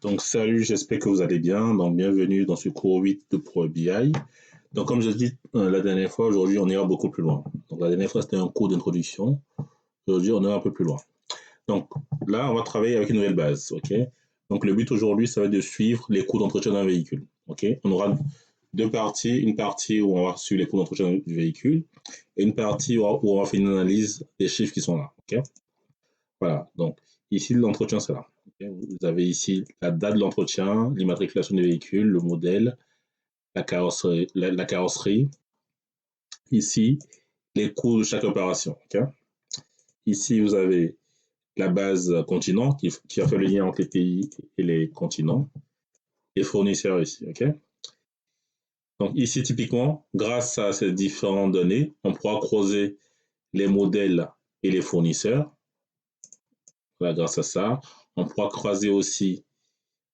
Donc, salut, j'espère que vous allez bien. Donc, bienvenue dans ce cours 8 de Power BI. Donc, comme je l'ai dit la dernière fois, aujourd'hui, on ira beaucoup plus loin. Donc, la dernière fois, c'était un cours d'introduction. Aujourd'hui, on ira un peu plus loin. Donc, là, on va travailler avec une nouvelle base. OK? Donc, le but aujourd'hui, ça va être de suivre les coûts d'entretien d'un véhicule. OK? On aura deux parties. Une partie où on va suivre les coûts d'entretien du véhicule et une partie où on va faire une analyse des chiffres qui sont là. OK? Voilà. Donc, ici, l'entretien, c'est là. Vous avez ici la date de l'entretien, l'immatriculation du véhicule, le modèle, la carrosserie. Ici, les coûts de chaque opération. Okay? Ici, vous avez la base continent qui a fait le lien entre les pays et les continents. Et fournisseurs ici. Okay? Donc ici, typiquement, grâce à ces différentes données, on pourra croiser les modèles et les fournisseurs. Voilà, grâce à ça, on pourra croiser aussi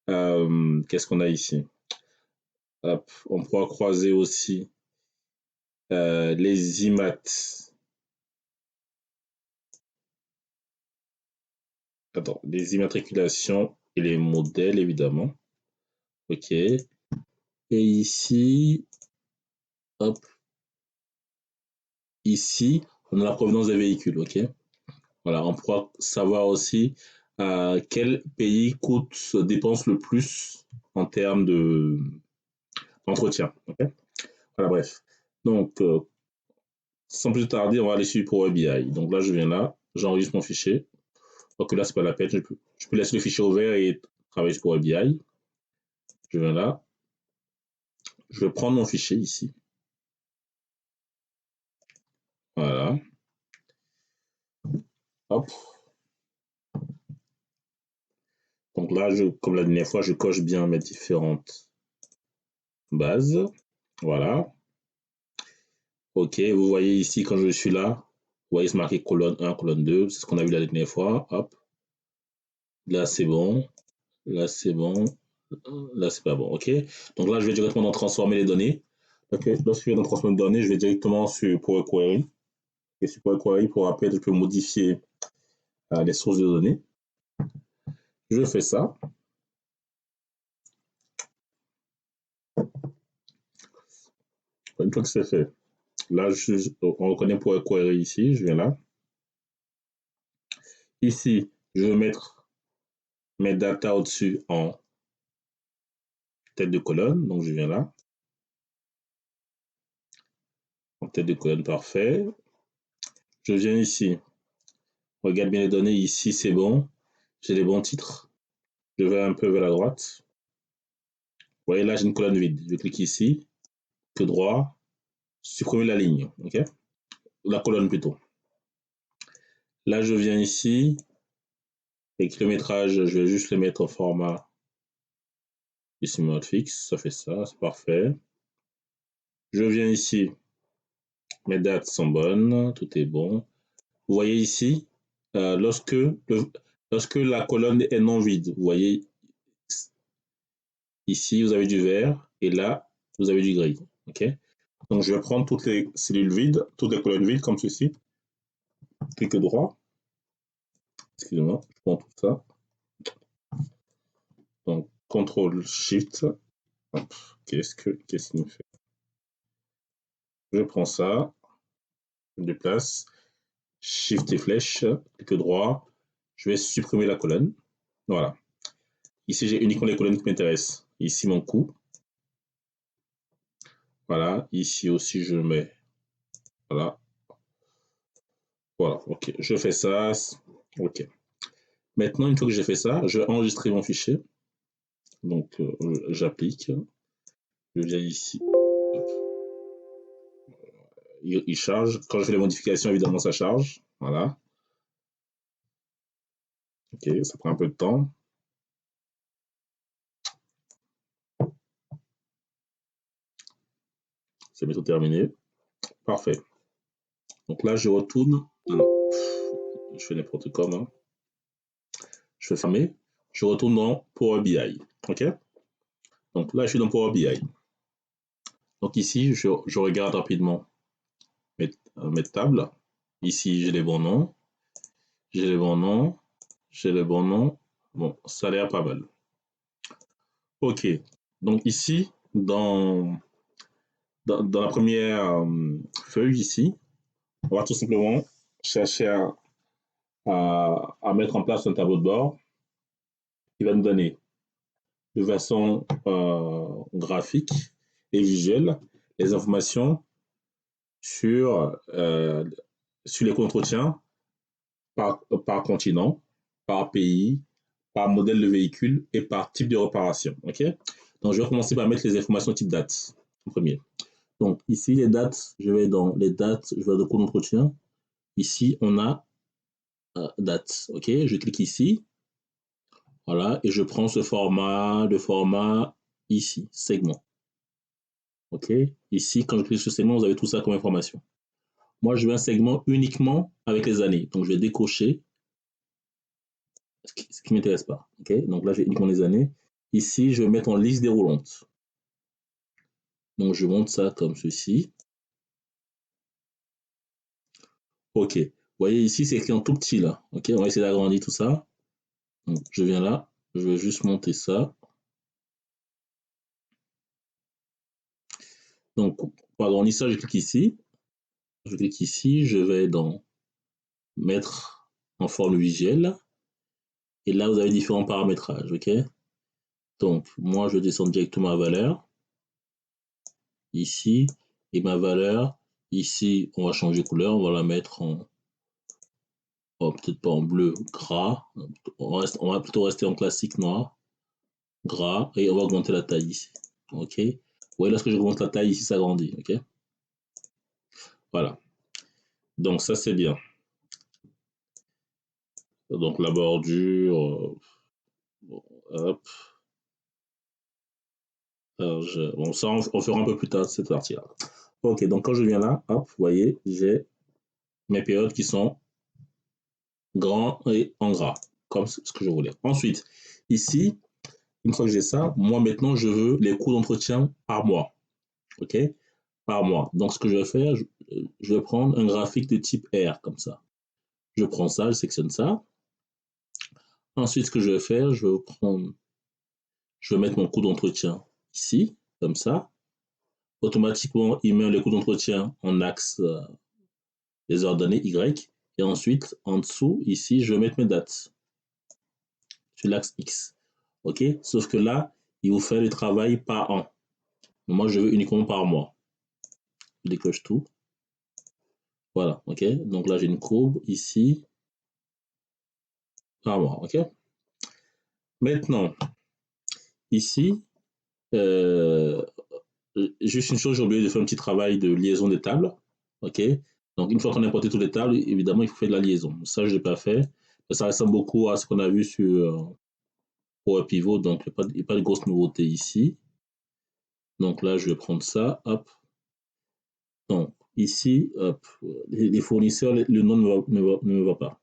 qu'est-ce qu'on a ici? Hop, on pourra croiser aussi les les immatriculations et les modèles, évidemment. OK. Et ici, hop, ici, on a la provenance des véhicules. OK. Voilà, on pourra savoir aussi quel pays dépense le plus en termes d'entretien. OK. Voilà, bref. Donc, sans plus tarder, on va aller sur Power BI. Donc là, je viens là, j'enregistre mon fichier. Donc là, c'est pas la peine. Je peux laisser le fichier ouvert et travailler sur Power BI. Je viens là. Je vais prendre mon fichier ici. Voilà. Hop. Donc là, comme la dernière fois, je coche bien mes différentes bases. Voilà. OK. Vous voyez ici, quand je suis là, vous voyez, c'est marqué colonne 1, colonne 2. C'est ce qu'on a vu la dernière fois. Hop. Là, c'est bon. Là, c'est bon. Là, c'est pas bon. OK. Donc là, je vais directement transformer les données. OK. Lorsque je vais dans transformer les données, je vais directement sur Power Query. Et sur Power Query, pour rappel, je peux modifier les sources de données. Je fais ça. Une fois que c'est fait, là, on reconnaît Power Query ici. Je viens là. Ici, je vais mettre mes data au-dessus en tête de colonne. Donc, je viens là. En tête de colonne, parfait. Je viens ici. Regarde bien les données. Ici, c'est bon. J'ai les bons titres. Je vais un peu vers la droite. Vous voyez, là, j'ai une colonne vide. Je clique ici. Clic droit. Supprimer la ligne. OK? La colonne plutôt. Là, je viens ici. Et kilométrage, je vais juste le mettre au format ici, mode fixe. Ça fait ça. C'est parfait. Je viens ici. Mes dates sont bonnes. Tout est bon. Vous voyez ici, lorsque la colonne est non vide, vous voyez ici, vous avez du vert et là, vous avez du gris. OK? Donc, je vais prendre toutes les cellules vides, toutes les colonnes vides comme ceci. Clic droit. Excusez-moi, je prends tout ça. Donc, CTRL SHIFT. Qu'est-ce qu'il me fait? Je prends ça, je déplace, Shift et flèche, clic droit. Je vais supprimer la colonne. Voilà. Ici, j'ai uniquement les colonnes qui m'intéressent. Ici, mon coût. Voilà. Ici aussi, je mets. Voilà. Voilà. OK. Je fais ça. OK. Maintenant, une fois que j'ai fait ça, je vais enregistrer mon fichier. Donc, j'applique. Je viens ici. Il charge. Quand je fais les modifications, évidemment, ça charge. Voilà. OK. Ça prend un peu de temps. C'est bientôt terminé. Parfait. Donc là, je retourne. Non. Je fais n'importe quoi. Je fais fermer. Je retourne dans Power BI. OK? Donc là, je suis dans Power BI. Donc ici, je regarde rapidement mes tables. Ici, j'ai les bons noms. J'ai les bons noms. J'ai les bons noms. Bon, ça a l'air pas mal. Ok. Donc ici, dans la première feuille ici, on va tout simplement chercher à mettre en place un tableau de bord qui va nous donner de façon graphique et visuelle les informations sur, sur les entretiens par continent, par pays, par modèle de véhicule et par type de réparation. Ok. Donc, je vais commencer par mettre les informations type date en premier. Donc, ici, les dates, je vais dans les dates, je vais dans cours d'entretien. Ici, on a date. Ok. Je clique ici. Voilà. Et je prends ce format, le format ici, segment. Ok. Ici, quand je clique sur segment, vous avez tout ça comme information. Moi, je veux un segment uniquement avec les années. Donc, je vais décocher ce qui ne m'intéresse pas. Okay, donc là, j'ai uniquement les années. Ici, je vais mettre en liste déroulante. Donc, je monte ça comme ceci. OK. Vous voyez ici, c'est écrit en tout petit là. OK, on va essayer d'agrandir tout ça. Donc, je viens là. Je vais juste monter ça. Donc, pour agrandir ça, je clique ici. Je clique ici. Je vais dans mettre en forme visuelle. Et là, vous avez différents paramétrages. OK. Donc, moi, je descends directement ma valeur. Ici. Et ma valeur, ici, on va changer de couleur. On va la mettre en peut-être pas en bleu, gras. On va plutôt rester en classique noir, gras, et on va augmenter la taille ici. OK. Ouais, lorsque j'augmente la taille ici, ça grandit. OK. Voilà. Donc ça, c'est bien. Donc la bordure, hop. Bon, ça, on fera un peu plus tard cette partie-là. OK, donc quand je viens là, hop, vous voyez, j'ai mes périodes qui sont grands et en gras, comme ce que je voulais. Ensuite, ici, une fois que j'ai ça, moi maintenant, je veux les coûts d'entretien par mois. OK, par mois. Donc, ce que je vais faire, je vais prendre un graphique de type R, comme ça. Je prends ça, je sectionne ça. Ensuite, ce que je vais faire, je vais mettre mon coût d'entretien ici, comme ça. Automatiquement, il met le coût d'entretien en axe des ordonnées Y. Et ensuite, en dessous, ici, je vais mettre mes dates sur l'axe X. OK? Sauf que là, il vous fait le travail par an. Moi, je veux uniquement par mois. Je décoche tout. Voilà, OK? Donc là, j'ai une courbe ici, par mois, OK? Maintenant, ici, euh, juste une chose, j'ai oublié de faire un petit travail de liaison des tables. OK? Donc, une fois qu'on a importé toutes les tables, évidemment, il faut faire de la liaison. Ça, je ne l'ai pas fait. Ça ressemble beaucoup à ce qu'on a vu sur Power Pivot. Donc, il n'y a pas de grosse nouveauté ici. Donc là, je vais prendre ça. Hop. Donc, ici, hop, les fournisseurs, le nom ne me va pas.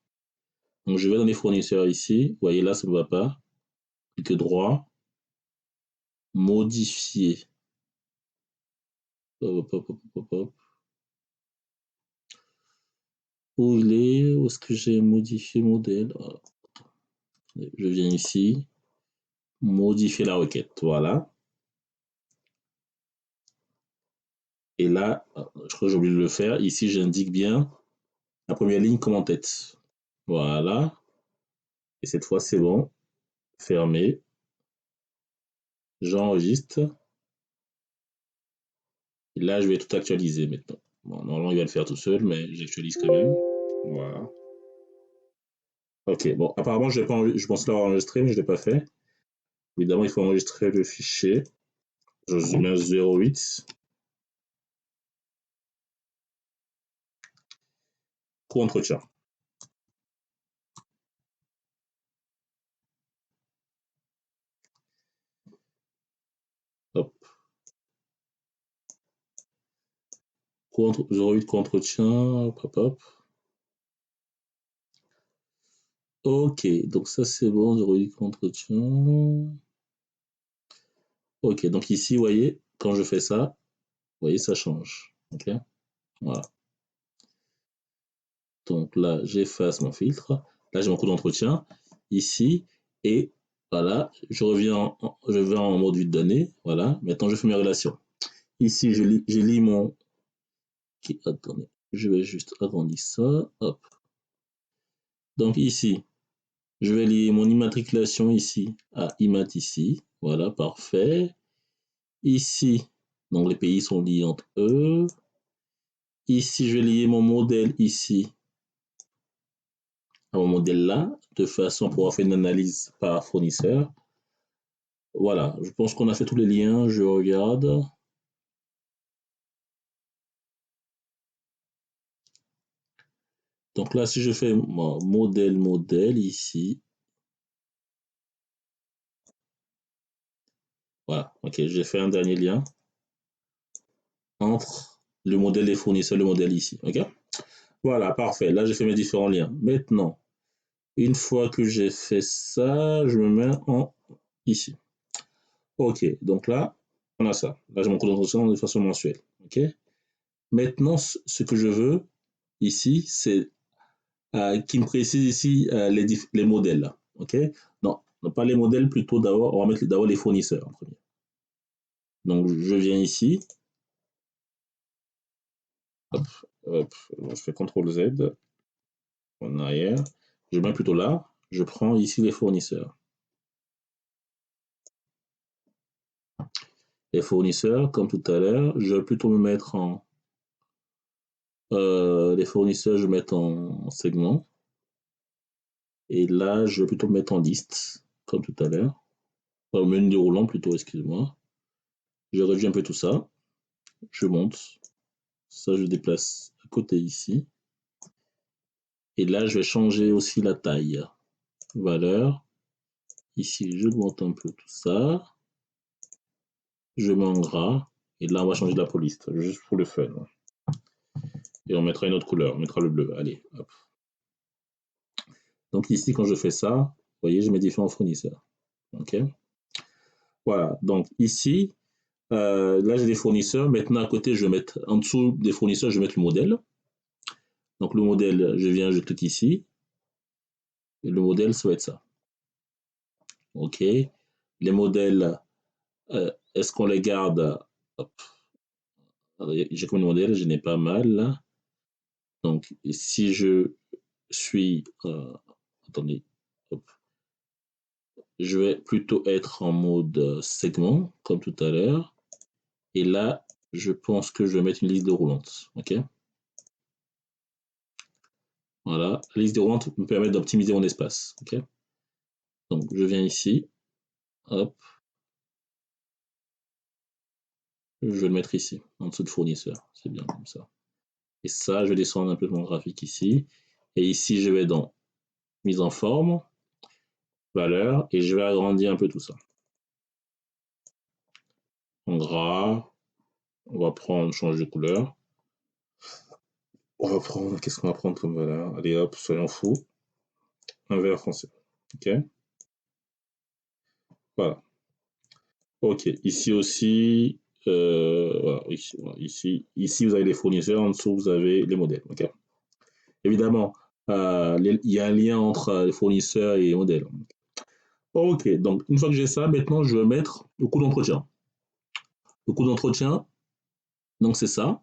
Donc, je vais dans les fournisseurs ici. Vous voyez là, ça ne me va pas. Clique droit. Modifier. Hop, hop, hop, hop, hop. Où il est? Où est-ce que j'ai modifié modèle? Je viens ici. Modifier la requête. Voilà. Et là, je crois que j'ai oublié de le faire. Ici, j'indique bien la première ligne comme en tête. Voilà. Et cette fois, c'est bon. Fermé. J'enregistre. Et là, je vais tout actualiser maintenant. Bon, normalement, il va le faire tout seul, mais j'actualise quand même. Voilà. Ok, bon, apparemment, je pense l'avoir enregistré, mais je ne l'ai pas fait. Évidemment, il faut enregistrer le fichier. Je mets 08. Co-entretien. Hop. 08 co-entretien. Hop, hop, hop. Ok, donc ça c'est bon, 08 co-entretien. Ok, donc ici, vous voyez, quand je fais ça, vous voyez, ça change. Ok, voilà. Donc là, j'efface mon filtre. Là, j'ai mon coût d'entretien ici. Et Voilà, je vais en mode vue de données. Voilà, maintenant je fais mes relations. Ici, je lis mon. Attendez, je vais juste agrandir ça. Hop. Donc ici, je vais lier mon immatriculation ici à IMAT ici. Voilà, parfait. Ici, donc les pays sont liés entre eux. Ici, je vais lier mon modèle ici à mon modèle là, de façon à pouvoir faire une analyse par fournisseur. Voilà, je pense qu'on a fait tous les liens. Je regarde. Donc là, si je fais mon modèle ici, voilà, ok, j'ai fait un dernier lien entre le modèle des fournisseurs et le modèle ici, ok. Voilà, parfait. Là, j'ai fait mes différents liens. Maintenant, une fois que j'ai fait ça, je me mets en ici. Ok, donc là, on a ça. Là, j'ai mon code d'entretien de façon mensuelle. Ok. Maintenant, ce que je veux ici, c'est qui me précise ici les modèles. Là. Ok. Non, pas les modèles, plutôt d'abord, on va mettre d'abord les fournisseurs en premier. Donc, je viens ici. Hop, hop, je fais CTRL Z en arrière. Je mets plutôt là. Je prends ici les fournisseurs. Les fournisseurs, comme tout à l'heure, je vais plutôt me mettre en. Les fournisseurs, je vais mettre en segment. Et là, je vais plutôt me mettre en liste, comme tout à l'heure. Enfin, menu déroulant plutôt, excuse-moi. Je réduis un peu tout ça. Je monte. Ça, je déplace à côté ici. Et là, je vais changer aussi la taille. Valeur. Ici, je monte un peu tout ça. Je mets en gras. Et là, on va changer la police, juste pour le fun. Et on mettra une autre couleur. On mettra le bleu. Allez, hop. Donc ici, quand je fais ça, vous voyez, je mets différents fournisseurs. OK. Voilà. Donc ici, là, j'ai des fournisseurs. Maintenant, à côté, je vais mettre, en dessous des fournisseurs, je vais mettre le modèle. Donc le modèle, je viens, je clique ici. Et le modèle, ça va être ça. OK. Les modèles, est-ce qu'on les garde? Hop. J'ai combien de modèles? Je n'ai pas mal là. Donc, si je suis. Attendez. Hop. Je vais plutôt être en mode segment, comme tout à l'heure. Et là, je pense que je vais mettre une liste déroulante. OK. Voilà. La liste déroulante me permet d'optimiser mon espace. OK. Donc, je viens ici. Hop. Je vais le mettre ici, en dessous de fournisseur. C'est bien comme ça. Et ça, je vais descendre un peu mon graphique ici. Et ici, je vais dans mise en forme, valeur, et je vais agrandir un peu tout ça. En gras, on va prendre, changer de couleur. On va prendre, qu'est-ce qu'on va prendre comme valeur? Allez hop, soyons fous. Un vert français. OK. Voilà. OK. Ici aussi, voilà, ici, vous avez les fournisseurs, en dessous, vous avez les modèles. OK. Évidemment, il y a un lien entre les fournisseurs et les modèles. OK. Donc, une fois que j'ai ça, maintenant, je vais mettre le coût d'entretien. Le coût d'entretien, donc c'est ça.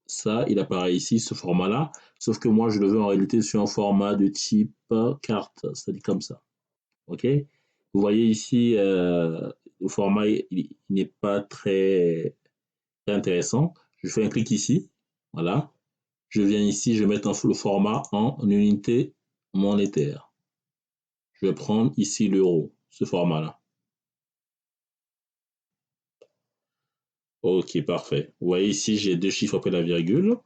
Ça, il apparaît ici, ce format-là. Sauf que moi, je le veux en réalité sur un format de type carte, c'est-à-dire comme ça. OK. Vous voyez ici, le format il n'est pas très intéressant. Je fais un clic ici. Voilà. Je viens ici, je vais mettre le format en unité monétaire. Je vais prendre ici l'euro, ce format-là. OK, parfait. Vous voyez ici, j'ai deux chiffres après la virgule.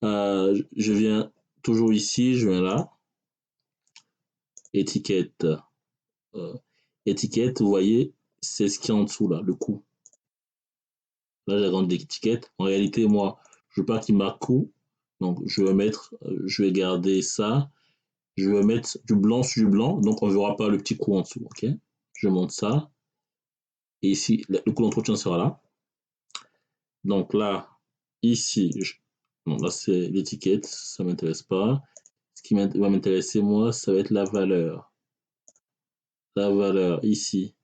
Je viens toujours ici, je viens là. Étiquette. euh, Étiquette, vous voyez, c'est ce qui est en dessous là, le coût. Là, j'agrandis l'étiquette. En réalité, moi, je veux pas qu'il marque coût. Donc, je vais garder ça. Je vais mettre du blanc sur du blanc. Donc, on ne verra pas le petit coût en dessous. OK? Je monte ça. Et ici, le coût d'entretien sera là. Donc là, ici, non, là, c'est l'étiquette. Ça ne m'intéresse pas. Ce qui va m'intéresser, moi, ça va être la valeur. La valeur ici,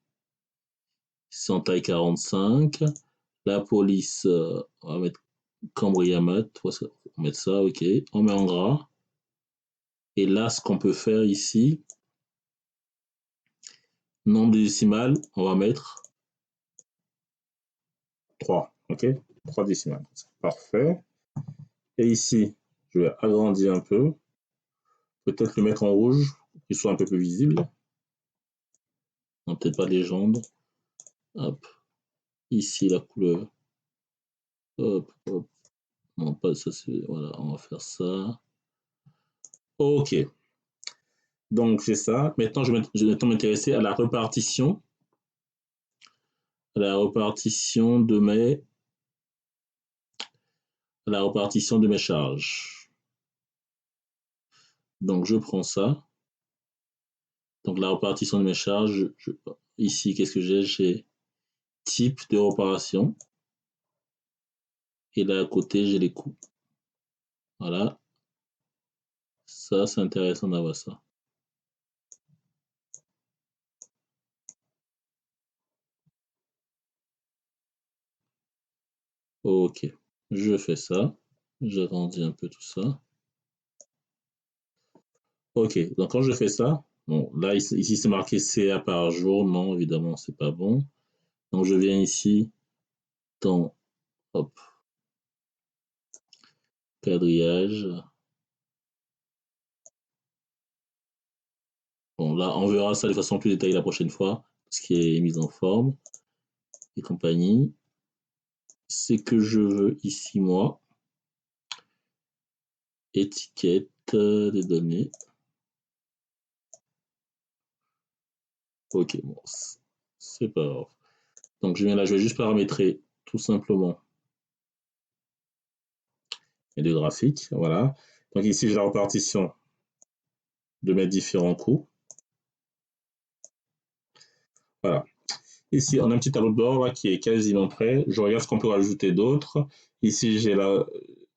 c'est en taille 45. La police, on va mettre Cambriamat, on va mettre ça, ok. On met en gras. Et là, ce qu'on peut faire ici, nombre décimal, on va mettre 3, ok. 3 décimales. Parfait. Et ici, je vais agrandir un peu. Peut-être le mettre en rouge, pour qu'il soit un peu plus visible. Non, peut-être pas légende. Hop. Ici, la couleur. Hop, hop. Non, pas ça, c'est. Voilà, on va faire ça. Ok. Donc, c'est ça. Maintenant, je vais m'intéresser à la répartition. La répartition de mes charges. Donc, je prends ça. Donc, la répartition de mes charges, ici, qu'est-ce que j'ai? J'ai type de réparation. Et là, à côté, j'ai les coûts. Voilà. Ça, c'est intéressant d'avoir ça. Ok. Je fais ça. J'agrandis un peu tout ça. Ok. Donc, quand je fais ça, bon, là, ici, c'est marqué CA par jour. Non, évidemment, c'est pas bon. Donc, je viens ici dans, hop, quadrillage. Bon, là, on verra ça de façon plus détaillée la prochaine fois, ce qui est mis en forme et compagnie. C'est que je veux ici, moi, étiquette des données. Ok, bon, c'est pas grave. Donc, je viens là, je vais juste paramétrer tout simplement les deux graphiques. Voilà. Donc, ici, j'ai la répartition de mes différents coûts. Voilà. Ici, on a un petit tableau de bord là, qui est quasiment prêt. Je regarde ce qu'on peut rajouter d'autres. Ici, j'ai la.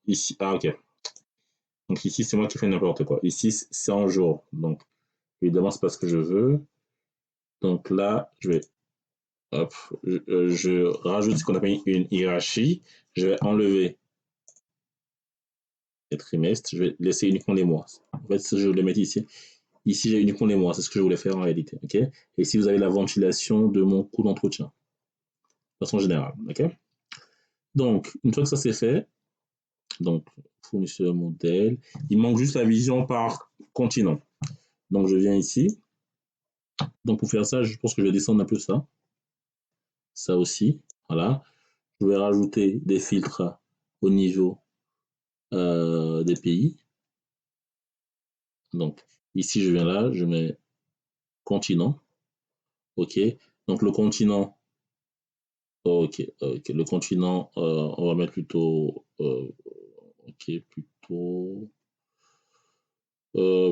Ici, ah, ok. Donc, ici, c'est moi qui fais n'importe quoi. Ici, c'est en jour. Donc, évidemment, c'est pas ce que je veux. Donc là, je vais. Hop. Je rajoute ce qu'on appelle une hiérarchie. Je vais enlever les trimestres. Je vais laisser uniquement les mois. En fait, je vais le mettre ici. Ici, j'ai uniquement les mois. C'est ce que je voulais faire en réalité. Ok. Et ici, vous avez la ventilation de mon coût d'entretien. De façon générale. Ok. Donc, une fois que ça c'est fait, donc fournisseur modèle, il manque juste la vision par continent. Donc, je viens ici. Donc, pour faire ça, je pense que je vais descendre un peu ça. Ça aussi. Voilà. Je vais rajouter des filtres au niveau des pays. Donc, ici, je viens là, je mets continent. OK. Donc, le continent, OK. Le continent, on va mettre plutôt, OK,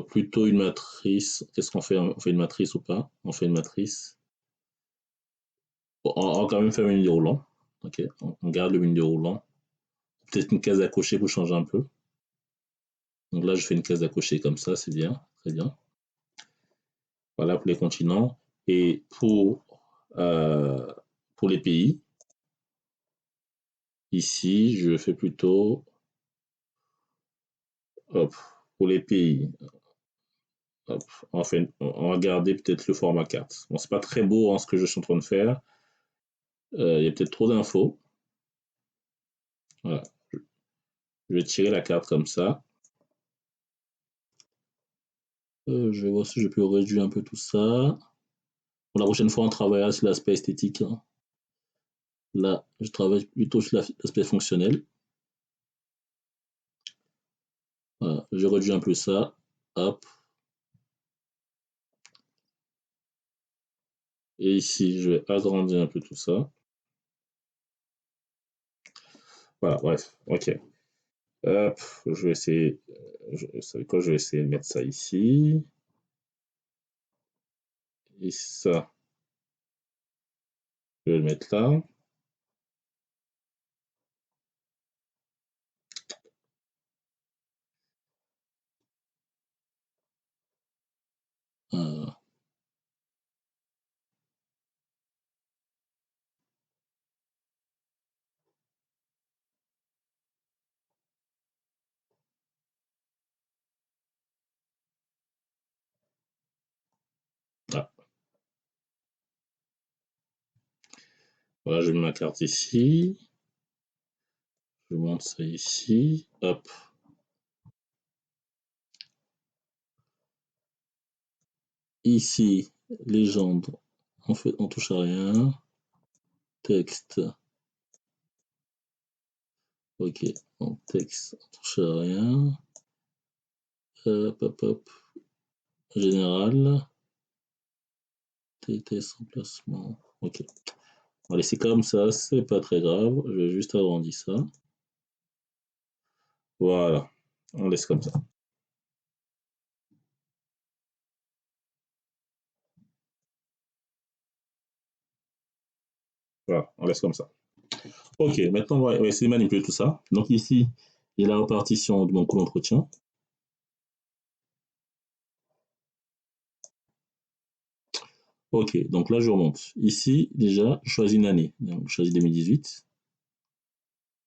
plutôt une matrice. Qu'est-ce qu'on fait? On fait une matrice ou pas? On fait une matrice. Bon, on va quand même faire une ligne roulant. OK. On garde le menu déroulant. Peut-être une case à cocher pour changer un peu. Donc là, je fais une case à cocher comme ça, c'est bien, très bien. Voilà pour les continents. Et pour les pays, ici, je fais plutôt, hop, pour les pays, hop, on va garder peut-être le format carte. Bon, c'est pas très beau ce que je suis en train de faire. Il y a peut-être trop d'infos. Voilà. Je vais tirer la carte comme ça. Je vais voir si je peux réduire un peu tout ça. Pour la prochaine fois, on travaillera sur l'aspect esthétique, hein. Là, je travaille plutôt sur l'aspect fonctionnel. Voilà, je réduis un peu ça. Hop. Et ici, je vais agrandir un peu tout ça. Voilà, bref, ok. Hop, je vais essayer. Vous savez quoi, je vais essayer de mettre ça ici. Et ça, je vais le mettre là. Voilà, je mets ma carte ici. Je monte ça ici. Hop. Ici, légende. En fait, on touche à rien. Texte. Ok. Donc, texte, on touche à rien. Hop, hop, hop. Général. TTS emplacement. Ok. On va laisser comme ça, c'est pas très grave. Je vais juste agrandir ça. Voilà. On laisse comme ça. Voilà, on laisse comme ça. Ok, maintenant on va essayer de manipuler tout ça. Donc ici, il y a la répartition de mon coût d'entretien. Ok, donc là je remonte. Ici, déjà, je choisis une année. Donc je choisis 2018.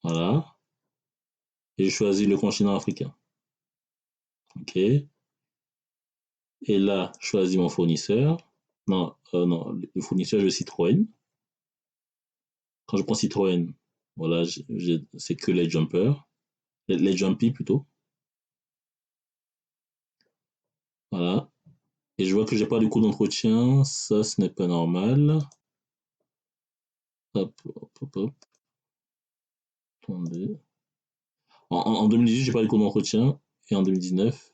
Voilà. Et je choisis le continent africain. Ok. Et là, je choisis mon fournisseur. Non, non, le fournisseur, je Citroën. Quand je prends Citroën, voilà, c'est que les jumpers. Les jumpy plutôt. Voilà. Et je vois que j'ai pas de coût d'entretien. Ça, ce n'est pas normal. Hop, hop, hop, hop. Attendez. En 2018, j'ai pas de coût d'entretien. Et en 2019,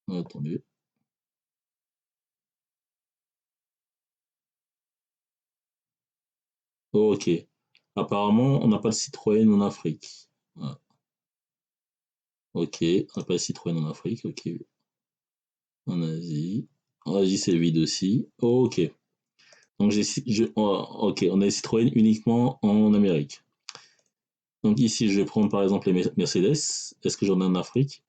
attendez. Oh, ok. Apparemment, on n'a pas de Citroën en Afrique. Ah, ok. On n'a pas de Citroën en Afrique. Ok. En Asie. En Asie, c'est vide aussi. Oh, ok. Donc, ok. On a des Citroën uniquement en Amérique. Donc, ici, je vais prendre par exemple les Mercedes. Est-ce que j'en ai en Afrique?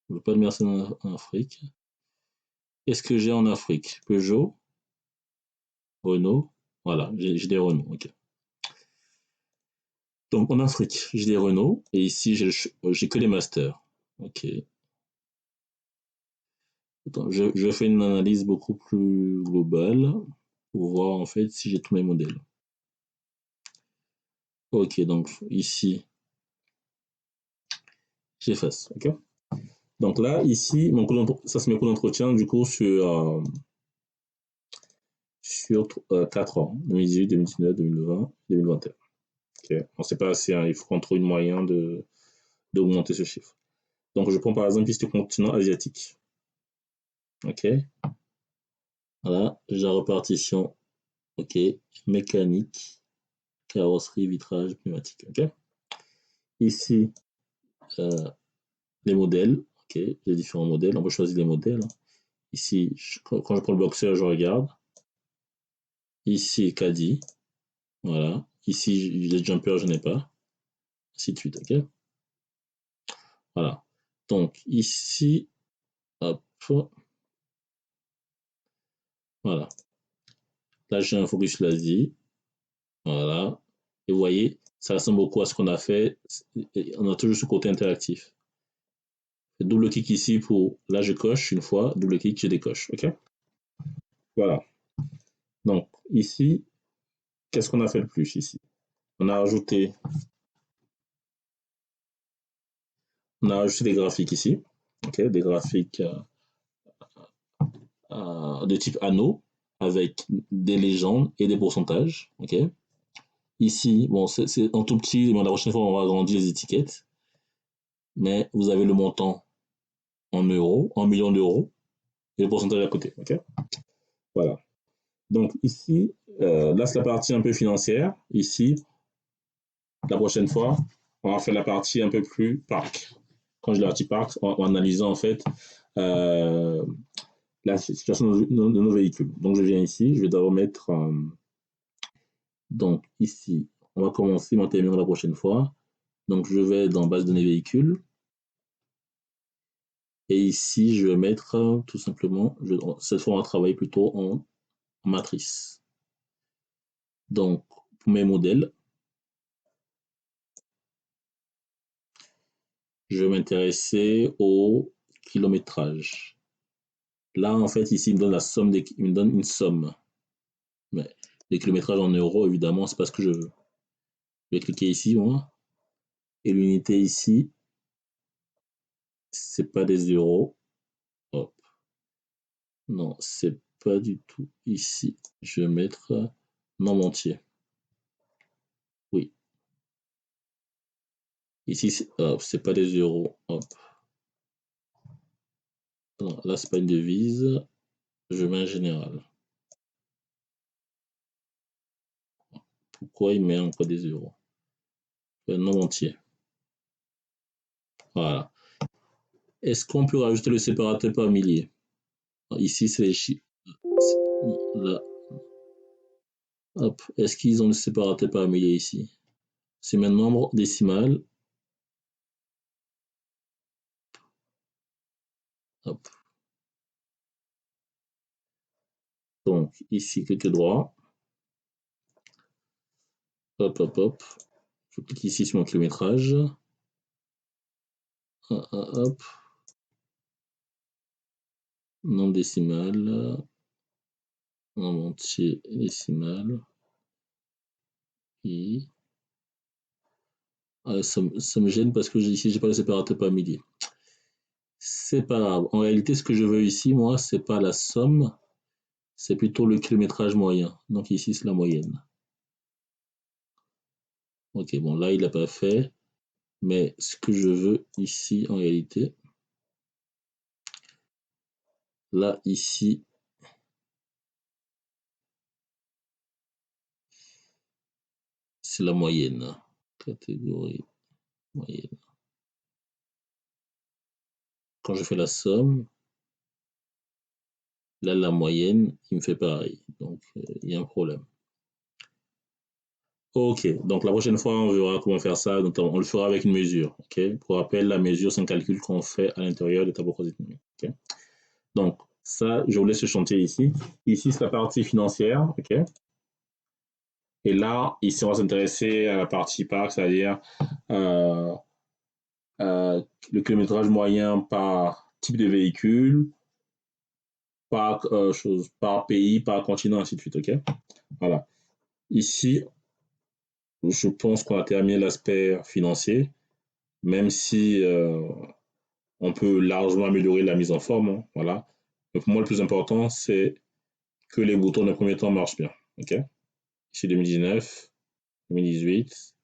Je veux pas de Mercedes en Afrique. Qu'est-ce que j'ai en Afrique? Peugeot, Renault. Voilà, j'ai des Renault. Ok. Donc en Afrique, j'ai des Renault et ici j'ai que les masters. Ok. Attends, je fais une analyse beaucoup plus globale pour voir en fait si j'ai tous mes modèles. Ok, donc ici, j'efface. Ok. Donc là, ici, ça c'est mes coûts d'entretien du coup sur 4 ans, 2018, 2019, 2020, 2021. Ok. On sait pas assez, hein, il faut qu'on trouve une moyen d'augmenter ce chiffre. Donc je prends par exemple ici le continent asiatique. Ok. Voilà, j'ai la répartition. Ok. Mécanique, carrosserie, vitrage, pneumatique. Ok. Ici, euh, les modèles. Ok. Les différents modèles. On peut choisir les modèles. Ici, quand je prends le boxer, je regarde. Ici, caddie. Voilà. Ici, les jumpers, je n'ai pas. Ainsi de suite. Ok. Voilà. Donc, ici, hop. Voilà. Là, j'ai un focus sur l'Asie. Voilà. Et vous voyez, ça ressemble beaucoup à ce qu'on a fait. On a toujours ce côté interactif. Double clic ici pour. Là, je coche une fois. Double clic, je décoche. OK? Voilà. Donc, ici, qu'est-ce qu'on a fait le plus ici? On a ajouté, on a ajouté des graphiques ici. OK? Des graphiques de type anneau avec des légendes et des pourcentages. OK? Ici, bon, c'est en tout petit, mais la prochaine fois, on va agrandir les étiquettes. Mais vous avez le montant en euros, en millions d'euros, et le pourcentage à côté. OK? Voilà. Donc ici, là c'est la partie un peu financière. Ici, la prochaine fois, on va faire la partie un peu plus parc. Quand je dis la partie parc, en analysant en fait euh, la situation de nos véhicules. Donc je viens ici, je vais d'abord mettre donc ici, on va commencer mon terminal la prochaine fois. Donc je vais dans base de données véhicules et ici je vais mettre tout simplement, cette fois on va travailler plutôt en matrice. Donc pour mes modèles, je vais m'intéresser au kilométrage. Là, en fait, ici, il me donne la somme il me donne une somme. Mais les kilométrages en euros, évidemment, c'est pas ce que je veux. Je vais cliquer ici, moi. Et l'unité ici, c'est pas des euros. Hop. Non, c'est pas du tout ici. Je vais mettre nombre entier. Oui. Ici, c'est pas des euros. Hop. Non, là, c'est pas une devise. Je mets un général. Pourquoi il met encore des euros? Un nombre entier. Voilà. Est-ce qu'on peut rajouter le séparateur par millier? Ici, c'est les chiffres. Là. Hop. Est-ce qu'ils ont le séparateur par millier ici? C'est un nombre décimal. Hop. Donc, ici, clic droit. Hop, hop, hop. Je clique ici sur mon kilométrage. Hop. Nombre décimal. Nombre entier décimal. Et... ça me gêne parce que ici, j'ai pas le séparateur par millier. C'est pas grave. En réalité, ce que je veux ici, moi, c'est pas la somme, c'est plutôt le kilométrage moyen. Donc ici, c'est la moyenne. Ok, bon, là, il n'a pas fait. Mais ce que je veux ici, en réalité, là, ici, c'est la moyenne. Catégorie moyenne. Quand je fais la somme, là, la moyenne, il me fait pareil. Donc, il y a un problème. Ok, donc la prochaine fois, on verra comment faire ça. Donc, on le fera avec une mesure. Ok, pour rappel, la mesure, c'est un calcul qu'on fait à l'intérieur des tableaux croisés numériques. Okay. Donc, ça, je vous laisse ce chantier ici. Ici, c'est la partie financière. Ok. Et là, ici, on va s'intéresser à la partie parc, c'est-à-dire euh, le kilométrage moyen par type de véhicule, par pays, par continent, ainsi de suite. Ok. Voilà. Ici, je pense qu'on a terminé l'aspect financier, même si on peut largement améliorer la mise en forme. Hein, voilà. Mais pour moi, le plus important, c'est que les boutons de premier temps marchent bien. Ok. Ici, 2019, 2018.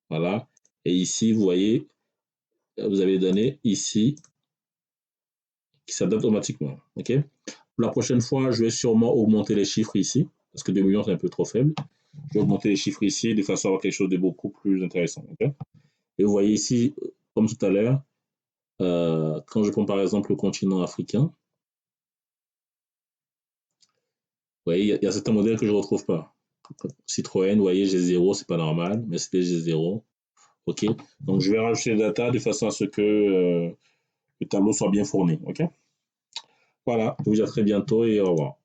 Voilà. Et ici, vous voyez, vous avez les données ici qui s'adaptent automatiquement. Ok. La prochaine fois, je vais sûrement augmenter les chiffres ici, parce que 2 millions, c'est un peu trop faible. Je vais augmenter les chiffres ici de façon à avoir quelque chose de beaucoup plus intéressant. Okay. Et vous voyez ici, comme tout à l'heure, quand je prends par exemple le continent africain, vous voyez, il y a certains modèles que je ne retrouve pas. Citroën, vous voyez, G0, c'est pas normal, mais c'était G0. OK. Donc, je vais rajouter les data de façon à ce que le tableau soit bien fourni. OK. Voilà. Je vous dis à très bientôt et au revoir.